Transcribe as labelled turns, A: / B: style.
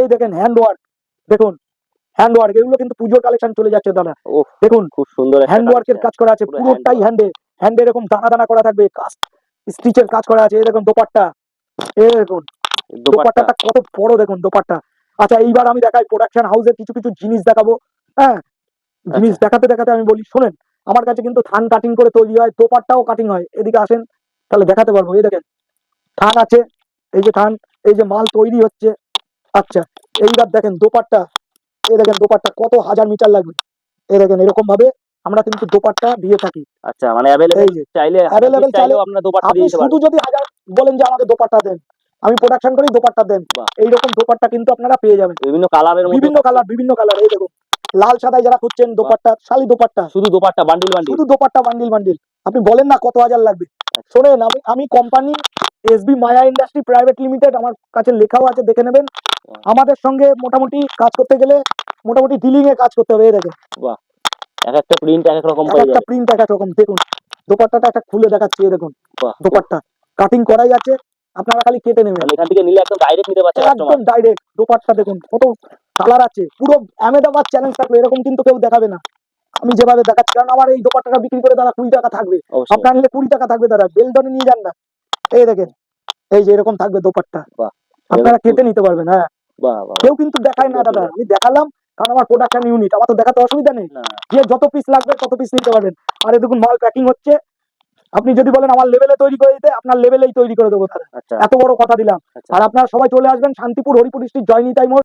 A: এই দেখেন হ্যান্ডওয়ার্ক, দেখুন হ্যান্ডওয়ার্ক, এগুলো কিন্তু পুজোর কালেকশন চলে যাচ্ছে দাদা।
B: ওহ,
A: দেখুন
B: খুব সুন্দর একটা
A: হ্যান্ডওয়ার্কের
B: collection,
A: কাজ করা আছে
B: পুরো
A: পুরোটাই
B: handwork।
A: হ্যান্ডে এরকম দানা দানা করা থাকবে, কাস্ট স্টিচের কাজ করা আছে। এই দেখুন দোপাট্টা, এই দেখুন
B: দোপাট্টা।
A: দোপাট্টাটা কত বড়, দেখুন দোপাট্টা। আচ্ছা এইবার আমি দেখাই প্রোডাকশন হাউসের কিছু কিছু জিনিস দেখাবো। হ্যাঁ, জিনিস
B: আচ্ছা,
A: দেখাতে দেখাতে আমি বলি শোনেন, আমার কাছে কিন্তু থান কাটিং করে তৈরি হয়, দোপাট্টাও কাটিং হয়। এদিকে আসেন তাহলে দেখাতে পারবো। এই দেখেন থান আছে, এই যে থান, এই যে মাল তৈরি হচ্ছে। আচ্ছা এইবার দেখেন দোপাট্টা, এই দেখেন দোপাট্টা কত হাজার মিটার লাগবে। এই দেখেন এরকম ভাবে আমরা কিন্তু দোপাট্টা দিয়ে থাকি।
B: আচ্ছা, মানে অ্যাভেলেবেল
A: এই যে
B: চাইলে
A: অ্যাভেলেবেল চাইলে
B: চাইলেও আপনারা দোপাট্টা
A: আপনি
B: দিয়ে দিতে
A: শুধু
B: পারবেন।
A: যদি হাজার বলেন যে আমাকে দোপাট্টা দেন, আমি প্রোডাকশন করি দোপাট্টা দেন,
B: বাহ,
A: এইরকম দোপাট্টা কিন্তু আপনারা পেয়ে যাবেন।
B: বিভিন্ন কালারের মধ্যে
A: বিভিন্ন কালার, এই দেখুন লাল সাদায় যারা খুঁজছেন দোপাট্টা, শালি দোপাট্টা,
B: শুধু দোপাট্টা বান্ডিল বান্ডিল।
A: শুধু দোপাট্টা বান্ডিল বান্ডিল। আপনি বলেন না কত হাজার লাগবে। শোনেন আমি কোম্পানি এসবি মায়া ইন্ডাস্ট্রি প্রাইভেট লিমিটেড, আমার কাছে লেখাও আছে, দেখে নেবেন। আমাদের সঙ্গে মোটামুটি কাজ করতে গেলে মোটামুটি ডিলিং এ কাজ করতে হবে। এই দেখেন
B: বাহ, এক একটা প্রিন্ট এক এক রকম
A: এক
B: পাই
A: একটা
B: যাবে।
A: প্রিন্ট এক এক রকম। দেখুন দোপাট্টাটা একটা খুলে দেখাচ্ছি, এই দেখুন
B: বাহ,
A: দোপাট্টা কাটিং করাই আছে, আপনারা খালি কেটে নেবেন।
B: মানে এখান থেকে নিলে একদম ডাইরেক্ট নিতে পারছে কাস্টমার।
A: একদম ডাইরেক্ট দোপাট্টা দেখুন কত কালার আছে, পুরো আহমেদাবাদ চ্যালেঞ্জ থাকলো, এরকম কিন্তু কেউ দেখাবে না আমি যেভাবে দেখাচ্ছি। কারণ আমার এই দোপাট্টাটা বিক্রি করে দাদা 20 টাকা থাকবে,
B: অবশ্যই।
A: আপনার নিলে 20 টাকা থাকবে দাদা, বেলদনে নিয়ে যান না। এই দেখেন এই যে এরকম থাকবে দোপাট্টা,
B: বাহ,
A: আপনারা কেটে নিতে পারবেন। হ্যাঁ,
B: বাহ, বাহ,
A: কেউ কিন্তু দেখায় না দাদা, আমি দেখালাম কারণ আমার প্রোডাকশন ইউনিট, আমার তো দেখাতে অসুবিধা নেই।
B: না,
A: যে যত পিস লাগবে তত পিস নিতে পারবেন। আর এই দেখুন মাল প্যাকিং হচ্ছে, আপনি যদি বলেন আমার লেভেলে তৈরি করে দিতে, আপনার লেভেলেই তৈরি করে দেবো দাদা,
B: আচ্ছা,
A: এত বড় কথা দিলাম।
B: আচ্ছা।
A: আর আপনারা সবাই চলে আসবেন শান্তিপুর হরিপুর ডিস্ট্রিক্ট জয়নিতাই মোড়।